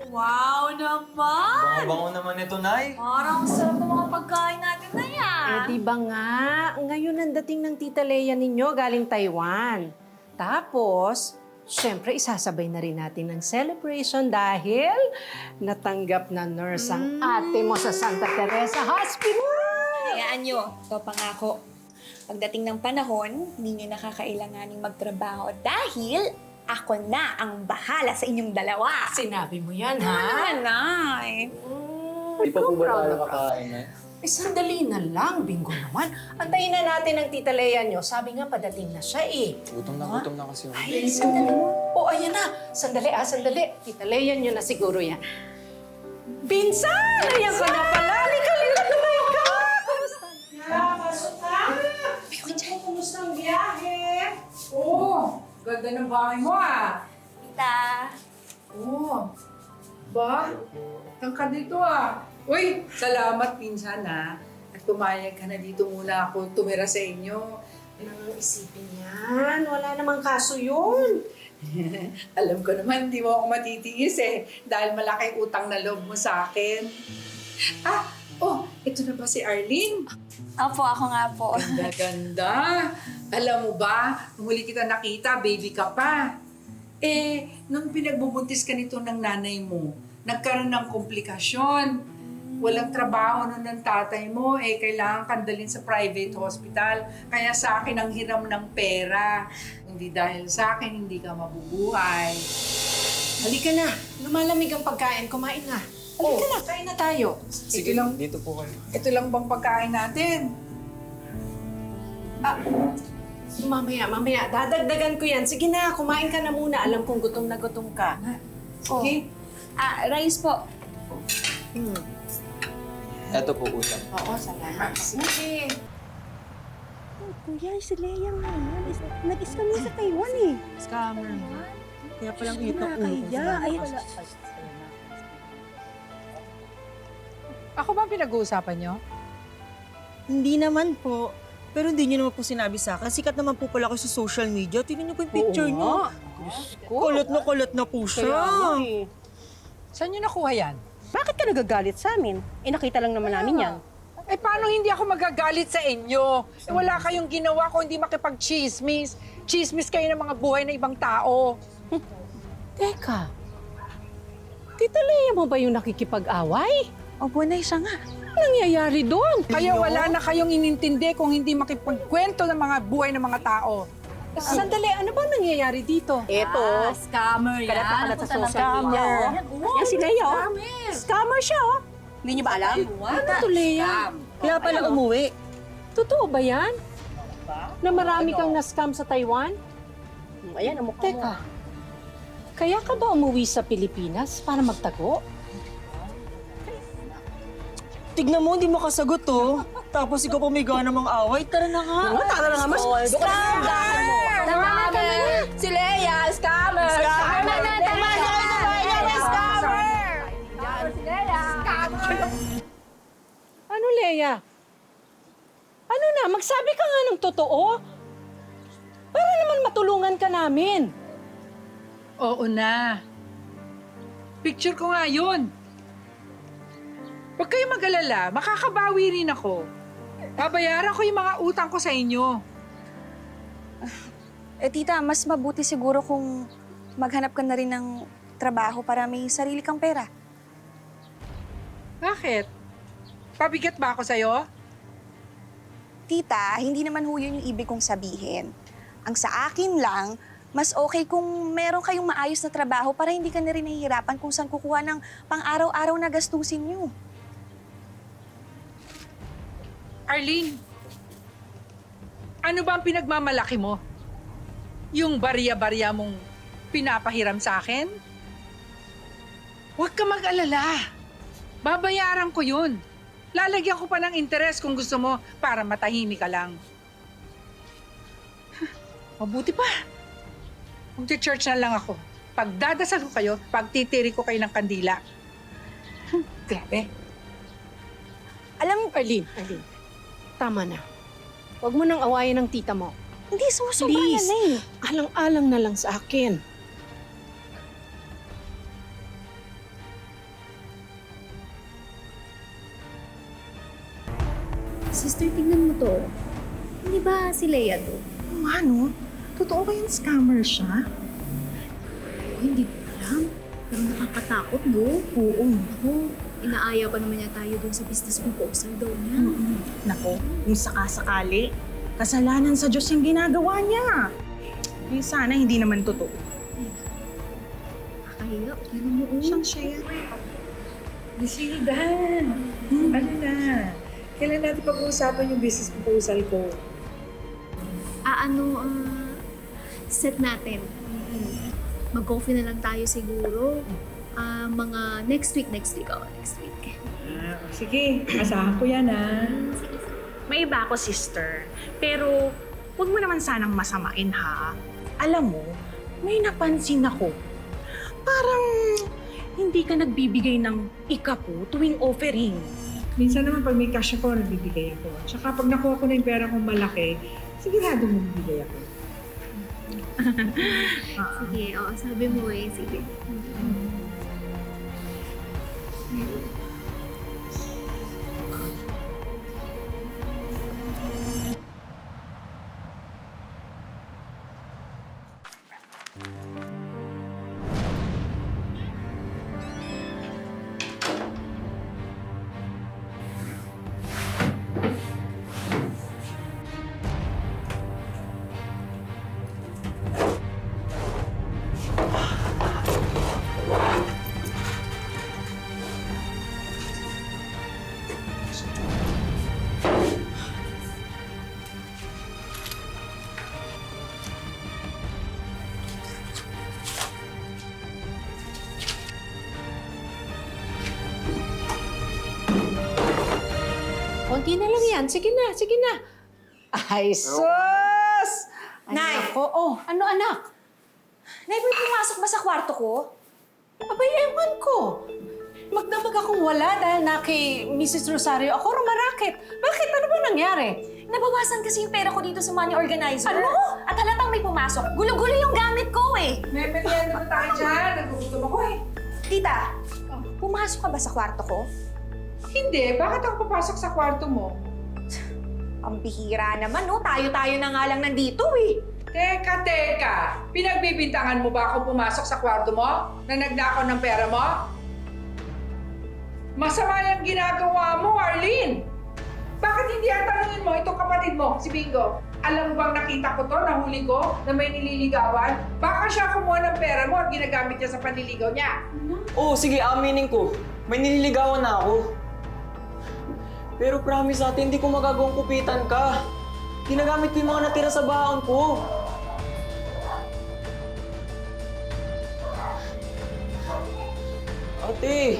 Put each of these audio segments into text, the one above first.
Wow naman! Bango-bango naman ito, Nay. Parang sarap ng mga pagkain natin na yan. Eh, di ba nga? Ngayon ang dating ng Tita Lea ninyo galing Taiwan. Tapos, syempre isasabay na rin natin ng celebration dahil natanggap na nurse ang ate mo sa Santa Teresa Hospital. Hayaan nyo, ito pangako. Pagdating ng panahon, hindi nyo nakakailanganing magtrabaho dahil ako na ang bahala sa inyong dalawa. Sinabi mo yan, Ha? ha? Nanay. Di pa po ba proud tayo na proud. kakain, Nay? Eh, sandali na lang. Bingo naman. Antayin na natin ang Tita Lea nyo. Sabi nga, padating na siya eh. Gutom na kasi ako. Ay, sandali. Oh, ayan na. Sandali, sandali. Tita Lea nyo na siguro yan. Pinsan! Ayan ka na pala. Halika, tumayo ka. Kumusta? Pasok ka. Kumusta ang biyahe? Oo, ganda ng bahay mo ah. Tita. Oo. Ba? Tangka dito ah. Uy, salamat pinsan ah. At pumayag ka na dito muna ako tumira sa inyo. Ano nang isipin yan? Wala namang kaso yun. Alam ko naman, di mo ako matitiis eh. Dahil malaking utang na loob mo sa akin. Ito na ba si Arlene? Opo, ako nga po. Ganda-ganda. Alam mo ba, nung huli kita nakita, baby ka pa. Nung pinagbubuntis ka nito ng nanay mo, nagkaroon ng komplikasyon. Walang trabaho nun ng tatay mo, kailangan kandalin sa private hospital. Kaya sa akin ang hiram ng pera. Hindi dahil sa akin, hindi ka mabubuhay. Halika na. Lumalamig ang pagkain. Kumain na. Halika na. Kain na tayo. Sige, dito po kayo. Ito lang bang pagkain natin? Mamaya. Dadagdagan ko yan. Sige na, kumain ka na muna. Alam kong gutom na gutom ka. Sige. Rice po. Eto po, utang. Oo, salamat. Sige. Kuya, si Lea nga. Nag-scam sa Taiwan eh. Scammer. Kaya palang ito. Nakakahiya. Ay, wala. Ako ba ang pinag-uusapan nyo? Hindi naman po. Pero hindi niyo naman po sinabi sa akin. Sikat naman po pala ako sa social media. Tingnan niyo po yung picture niyo. Kulot na po siya. Saan nyo nakuha yan? Bakit ka nagagalit sa amin? Nakita lang naman namin yan. Paano hindi ako magagalit sa inyo? Wala kayong ginawa ko hindi makipag-chismis. Chismis kayo ng mga buhay ng ibang tao. Teka. Tita Lea mo ba yung nakikipag-away? Opo, Nay, siya nga. Anong nangyayari doon? Kaya wala na kayong inintindi kung hindi makipagkwento ng mga buhay ng mga tao. Sandali, ano ba nangyayari dito? Eto. Scammer yan. Kalat sa Punta ng social media. Yan si Lea, oh. Scammer siya, oh. Hindi niyo ba alam? Ano to, Lea? Kaya pala umuwi. Totoo ba yan? Na marami kang na-scam sa Taiwan? Ayan, ang mukha mo. Teka, kaya ka ba umuwi sa Pilipinas para magtago? Tignan mo, hindi mo kasagot to. Tapos ikaw pa may gana mang away. Tara na nga. Tara na nga, mas scammer! Scammer! Si Lea, scammer! Scammer! Tama na kayo sa bahay niya, scammer! Si Lea! Ano, Lea? Ano na, magsabi ka nga ng totoo? Para naman matulungan ka namin. Oo na. Picture ko nga yun. Huwag kayo mag-alala, makakabawi rin ako. Babayaran ko yung mga utang ko sa inyo. Tita, mas mabuti siguro kung maghanap ka na rin ng trabaho para may sarili kang pera. Bakit? Pabigat ba ako sa'yo? Tita, hindi naman ho yun yung ibig kong sabihin. Ang sa akin lang, mas okay kung meron kayong maayos na trabaho para hindi ka na rin nahihirapan kung saan kukuha ng pang-araw-araw na gastusin niyo. Arlene, ano ba ang pinagmamalaki mo? Yung barya-barya mong pinapahiram sa akin? Huwag ka mag-alala. Babayaran ko yun. Lalagyan ko pa ng interes kung gusto mo para matahimik ka lang. Mabuti pa. Mag-church na lang ako. Pagdadasal ko kayo, pagtitiri ko kayo ng kandila. Grabe. Alam mo, Arlene, tama na. Huwag mo nang awayan ng tita mo. Hindi, susobra Please, yan eh. alang-alang na lang sa akin. to? Hindi ba si Leia to? Ano? Totoo ba yung scammer siya? Oh, hindi ko alam. Pero nakakatakot, no? Oo. Ako, inaaya pa naman niya tayo dun sa business proposal daw niya. Nako, kung sakasakali, kasalanan sa Diyos yung ginagawa niya. Eh, sana hindi naman totoo. Kaya, pero mo, Siyang siya yan. Isilda, ano na? Kailan natin pag-uusapan yung business proposal ko? Set natin. Mag-coffee na lang tayo siguro. Mga next week. Next week. Sige, asahan ko yan May iba ako, sister. Pero, huwag mo naman sanang masamain, ha? Alam mo, may napansin ako. Parang hindi ka nagbibigay ng ikapo tuwing offering. Minsan naman pag may cash ako, nagbibigay ako. Tsaka pag nakuha ko na yung pera kong malaki, sigurado magbibigay ako. Sige, sabi mo eh. Sige. Konti na lang yan. Sige na. Ay, sus! Nay! Anak ko. Oh, ano anak? Nay, may pumasok ba sa kwarto ko? Abay, ewan ko. Magdamag akong wala dahil na kay Mrs. Rosario ako rumarakit. Bakit? Ano ba nangyari? Nabawasan kasi yung pera ko dito sa money organizer. Ano? At halatang may pumasok. Gulo-gulo yung gamit ko eh. May merienda na tayo dyan. Nagugutom ako eh. Tita, pumasok ka ba sa kwarto ko? Hindi, bakit ako papasok sa kwarto mo? Ang bihira naman, no? Tayo-tayo na nga lang nandito eh. Teka. Pinagbibintangan mo ba akong pumasok sa kwarto mo? Na nagnakaw ng pera mo? Masama yung ginagawa mo, Arlene! Bakit hindi ang tanungin mo itong kapatid mo, si Bingo? Alam mo bang nakita ko to, nahuli ko, na may nililigawan? Baka siya kumuha ng pera mo at ginagamit niya sa panliligaw niya. Oo, sige, aminin ko. May nililigawan na ako. Pero promise ate, hindi ko magagawang kupitan ka. Ginagamit ko yung mga natira sa baon ko. Ate!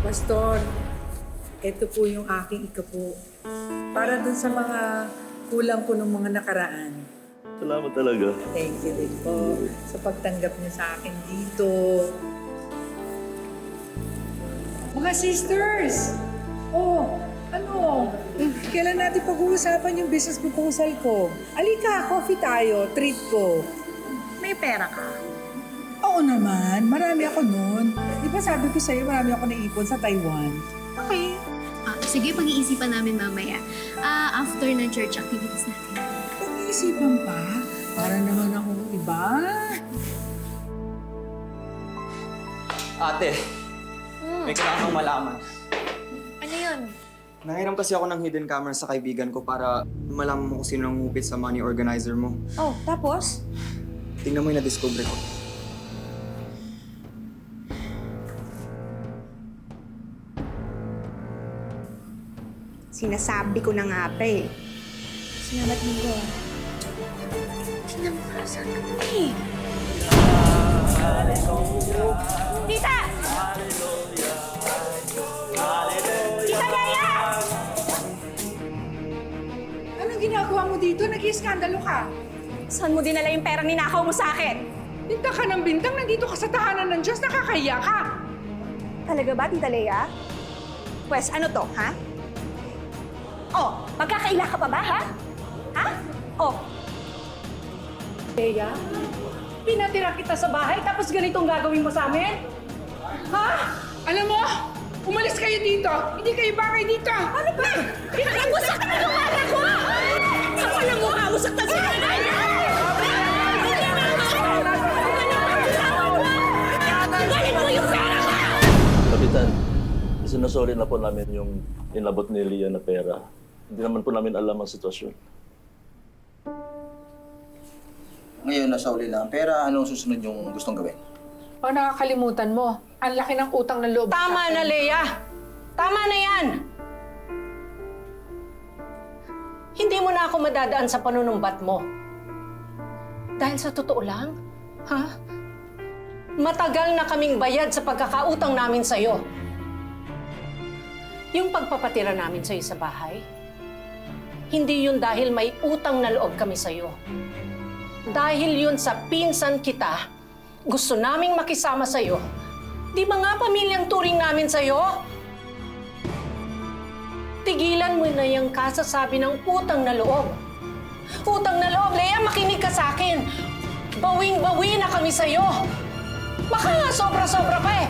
Pastor, ito po yung aking ikapo. Para dun sa mga kulang ko ng mga nakaraan. Salamat talaga. Thank you din po sa pagtanggap niyo sa akin dito. Mga sisters! Kailan natin pag-uusapan yung business proposal ko? Alika, coffee tayo, treat ko. May pera ka. Oo naman, marami ako nun. Di ba sabi ko sa'yo, marami ako naipon sa Taiwan. Okay. Sige, pag-iisipan namin mamaya. After ng church activities natin. Pag-iisipan pa, para naman ako, iba. Ate, may kailangan kang malaman. Ano yun? Nangiram kasi ako ng hidden camera sa kaibigan ko para malaman mo kung sino nangungupit sa money organizer mo. Oh, tapos? Tingnan mo yung na-discover ko. Sinasabi ko na nga pa eh. Salamat, Minggo. Pinamakasan ka na eh. Tita! Tita Leia! Anong ginagawa mo dito? Nag-iiskandalo ka. Saan mo dinala yung perang ninakaw mo sa akin? Bintang ka ng bintang, nandito ka sa tahanan ng Diyos, nakakahiya ka. Talaga ba, Tita Leia? Pwes, ano to, ha? Oh, magkakaila ka pa ba, ha? Ha? Oh, Leia, pinatira kita sa bahay tapos ganitong gagawin mo sa amin? Ha? Alam mo, umalis kayo dito. Hindi kayo bagay dito. ano ba? Pinakabusak ka na yung mata ko! Kapal ang mukha mo sa tasinay! Galit mo yung pera ko! Kapitan, sinusuri na po namin yung inabot ni Leah na pera. Hindi naman po namin alam ang sitwasyon. Ngayon, nasa uli lang. Pera, anong susunod yung gustong gawin? O nakakalimutan mo, ang laki ng utang na loob. Tama na, Leia! Tama na yan! Hindi mo na ako madadaan sa panunumbat mo. Dahil sa totoo lang, ha? Matagal na kaming bayad sa pagkakautang namin sa'yo. Yung pagpapatira namin sa'yo sa bahay, hindi yun dahil may utang na loob kami sa'yo. Dahil yun sa pinsan kita, gusto naming makisama sa'yo. Di ba nga pamilyang turing namin sa'yo? Tigilan mo na yung kasasabi ng utang na loob. Utang na loob, Leia, makinig ka sa akin. Bawing-bawi na kami sa'yo. Baka nga sobra-sobra pa eh.